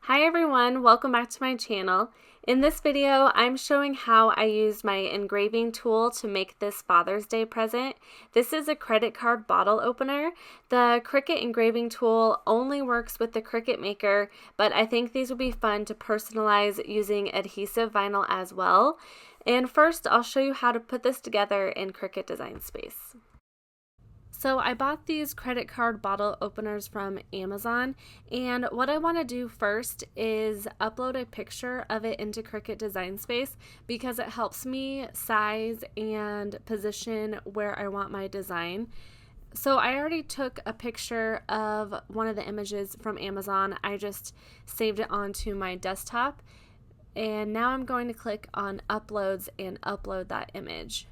Hi everyone, welcome back to my channel. In this video, I'm showing how I used my engraving tool to make this Father's Day present. This is a credit card bottle opener. The Cricut engraving tool only works with the Cricut Maker, but I think these would be fun to personalize using adhesive vinyl as well. And first, I'll show you how to put this together in Cricut Design Space. So I bought these credit card bottle openers from Amazon, and what I want to do first is upload a picture of it into Cricut Design Space because it helps me size and position where I want my design. So I already took a picture of one of the images from Amazon. I just saved it onto my desktop, and now I'm going to click on Uploads and upload that image.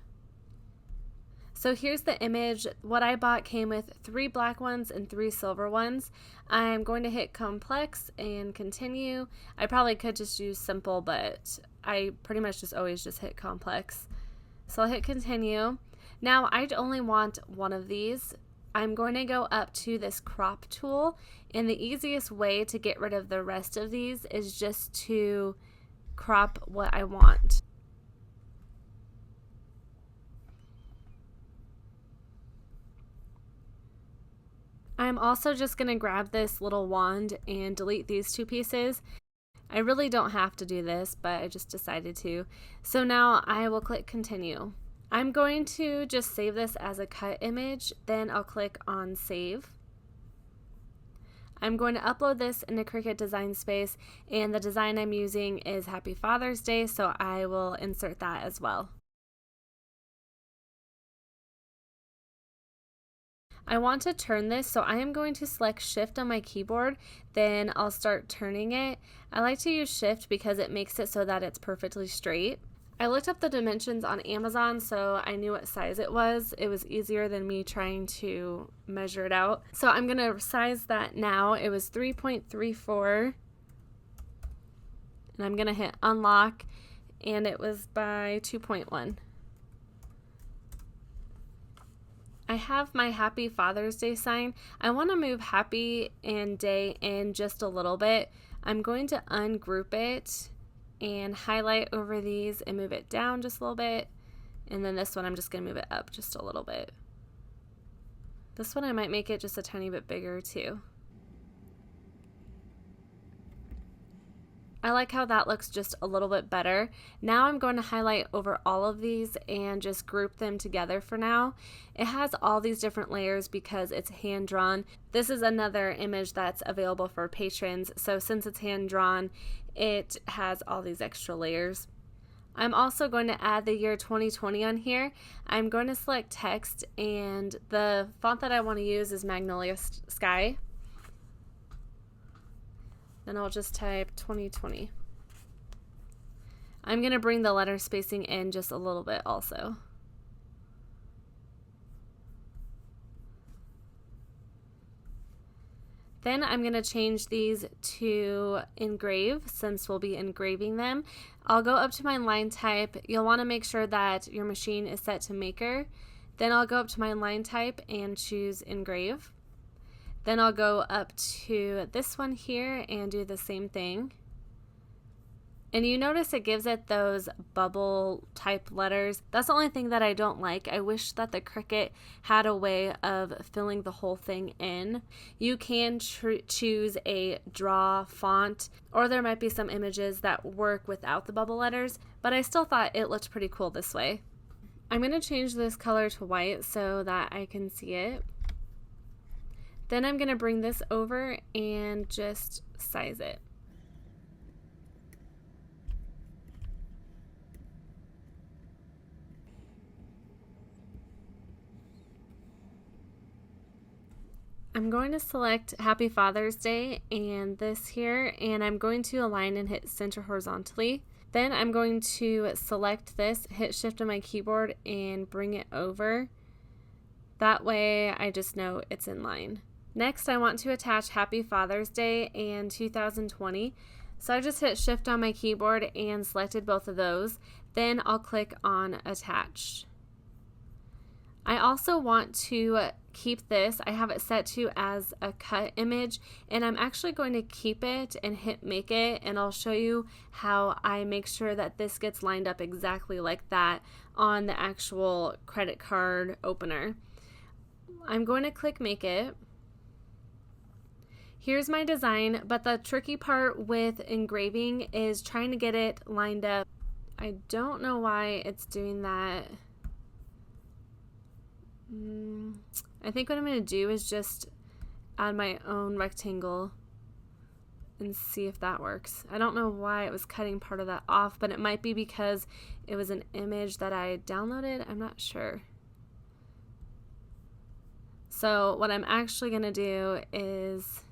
So here's the image. What I bought came with 3 black ones and 3 silver ones. I'm going to hit complex and continue. I probably could just use simple, but I pretty much just always just hit complex. So I'll hit continue. Now I only want one of these. I'm going to go up to this crop tool, and the easiest way to get rid of the rest of these is just to crop what I want. I'm also just going to grab this little wand and delete these 2 pieces. I really don't have to do this, but I just decided to. So now I will click continue. I'm going to just save this as a cut image, then I'll click on save. I'm going to upload this into Cricut Design Space, and the design I'm using is Happy Father's Day, so I will insert that as well. I want to turn this, so I am going to select Shift on my keyboard, then I'll start turning it. I like to use Shift because it makes it so that it's perfectly straight. I looked up the dimensions on Amazon, so I knew what size it was. It was easier than me trying to measure it out. So I'm going to size that now. It was 3.34, and I'm going to hit unlock, and it was by 2.1. I have my Happy Father's Day sign. I want to move Happy and Day in just a little bit. I'm going to ungroup it and highlight over these and move it down just a little bit. And then this one, I'm just going to move it up just a little bit. This one, I might make it just a tiny bit bigger too. I like how that looks just a little bit better. Now I'm going to highlight over all of these and just group them together for now. It has all these different layers because it's hand drawn. This is another image that's available for patrons, so since it's hand drawn, it has all these extra layers. I'm also going to add the year 2020 on here. I'm going to select text, and the font that I want to use is Magnolia Sky. Then I'll just type 2020. I'm going to bring the letter spacing in just a little bit also. Then I'm going to change these to Engrave since we'll be engraving them. I'll go up to my line type. You'll want to make sure that your machine is set to Maker. Then I'll go up to my line type and choose Engrave. Then I'll go up to this one here and do the same thing. And you notice it gives it those bubble type letters. That's the only thing that I don't like. I wish that the Cricut had a way of filling the whole thing in. You can choose a draw font, or there might be some images that work without the bubble letters, but I still thought it looked pretty cool this way. I'm going to change this color to white so that I can see it. Then I'm going to bring this over and just size it. I'm going to select Happy Father's Day and this here, and I'm going to align and hit center horizontally. Then I'm going to select this, hit Shift on my keyboard, and bring it over. That way I just know it's in line. Next, I want to attach Happy Father's Day and 2020. So I just hit Shift on my keyboard and selected both of those. Then I'll click on Attach. I also want to keep this. I have it set to as a cut image, and I'm actually going to keep it and hit make it, and I'll show you how I make sure that this gets lined up exactly like that on the actual credit card opener. I'm going to click make it. Here's my design, but the tricky part with engraving is trying to get it lined up. I don't know why it's doing that. I think what I'm going to do is just add my own rectangle and see if that works. I don't know why it was cutting part of that off, but it might be because it was an image that I downloaded. I'm not sure. So what I'm actually going to do is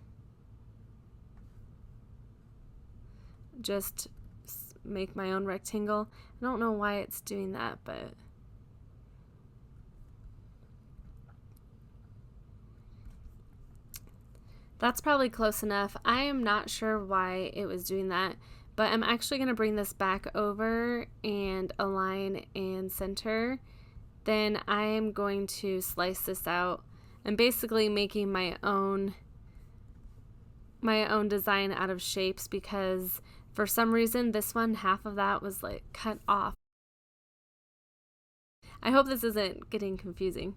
just make my own rectangle. I don't know why it's doing that, but that's probably close enough. I am not sure why it was doing that, but I'm actually going to bring this back over and align and center. Then I am going to slice this out. I'm basically making my own design out of shapes because for some reason this one, half of that was like cut off. I hope this isn't getting confusing.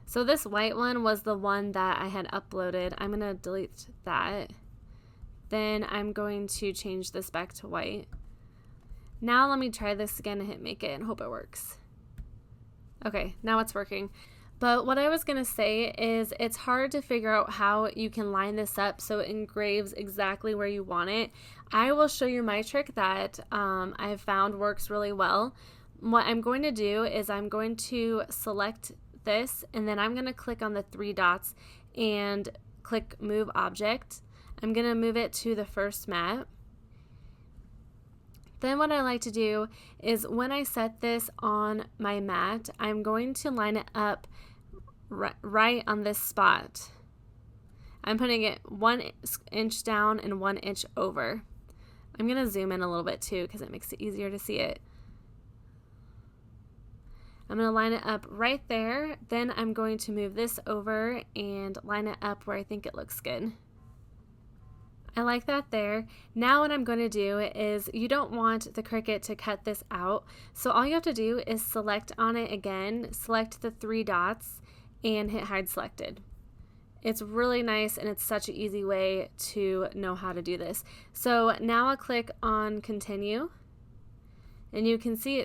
So this white one was the one that I had uploaded. I'm going to delete that. Then I'm going to change this back to white. Now let me try this again and hit make it and hope it works. Okay, now it's working. But what I was going to say is it's hard to figure out how you can line this up so it engraves exactly where you want it. I will show you my trick that I've found works really well. What I'm going to do is I'm going to select this, and then I'm going to click on the 3 dots and click move object. I'm going to move it to the first mat. Then what I like to do is when I set this on my mat, I'm going to line it up right on this spot. I'm putting it 1 inch down and 1 inch over. I'm going to zoom in a little bit too because it makes it easier to see it. I'm going to line it up right there. Then I'm going to move this over and line it up where I think it looks good. I like that there. Now what I'm going to do is you don't want the Cricut to cut this out. So all you have to do is select on it again, select the 3 dots and hit hide selected. It's really nice and it's such an easy way to know how to do this. So now I'll click on continue and you can see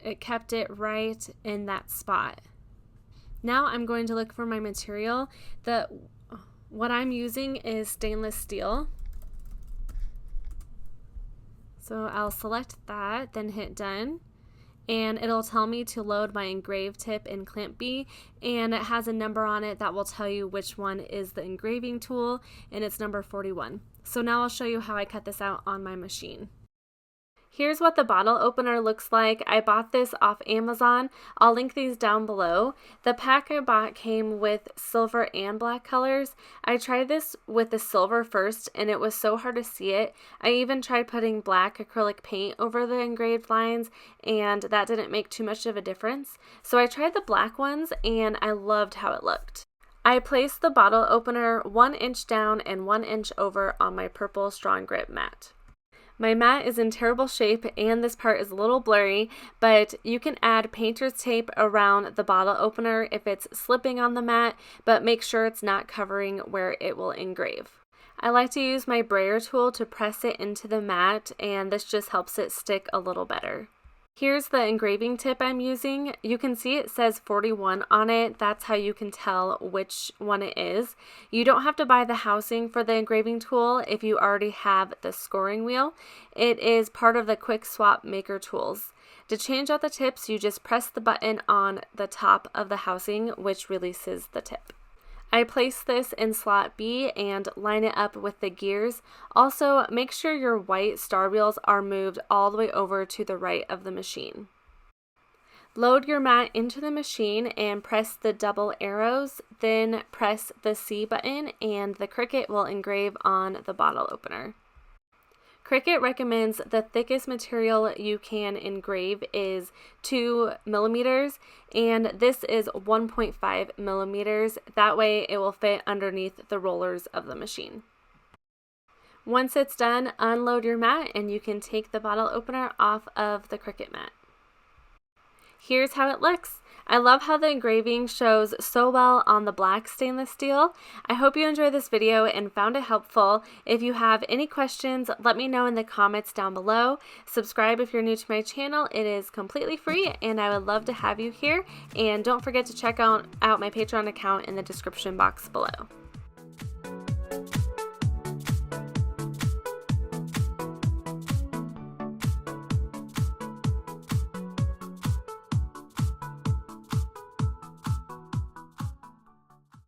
it kept it right in that spot. Now I'm going to look for my material. What I'm using is stainless steel. So I'll select that, then hit done. And it'll tell me to load my Engrave tip in Clamp B, and it has a number on it that will tell you which one is the engraving tool, and it's number 41. So now I'll show you how I cut this out on my machine. Here's what the bottle opener looks like. I bought this off Amazon. I'll link these down below. The pack I bought came with silver and black colors. I tried this with the silver first and it was so hard to see it. I even tried putting black acrylic paint over the engraved lines and that didn't make too much of a difference. So I tried the black ones and I loved how it looked. I placed the bottle opener 1 inch down and 1 inch over on my purple strong grip mat. My mat is in terrible shape and this part is a little blurry, but you can add painter's tape around the bottle opener if it's slipping on the mat, but make sure it's not covering where it will engrave. I like to use my brayer tool to press it into the mat and this just helps it stick a little better. Here's the engraving tip I'm using. You can see it says 41 on it. That's how you can tell which one it is. You don't have to buy the housing for the engraving tool if you already have the scoring wheel. It is part of the quick swap maker tools. To change out the tips, you just press the button on the top of the housing, which releases the tip. I place this in slot B and line it up with the gears. Also, make sure your white star wheels are moved all the way over to the right of the machine. Load your mat into the machine and press the double arrows, then press the C button and the Cricut will engrave on the bottle opener. Cricut recommends the thickest material you can engrave is 2 millimeters, and this is 1.5 millimeters. That way it will fit underneath the rollers of the machine. Once it's done, unload your mat and you can take the bottle opener off of the Cricut mat. Here's how it looks. I love how the engraving shows so well on the black stainless steel. I hope you enjoyed this video and found it helpful. If you have any questions, let me know in the comments down below. Subscribe if you're new to my channel. It is completely free and I would love to have you here. And don't forget to check out my Patreon account in the description box below.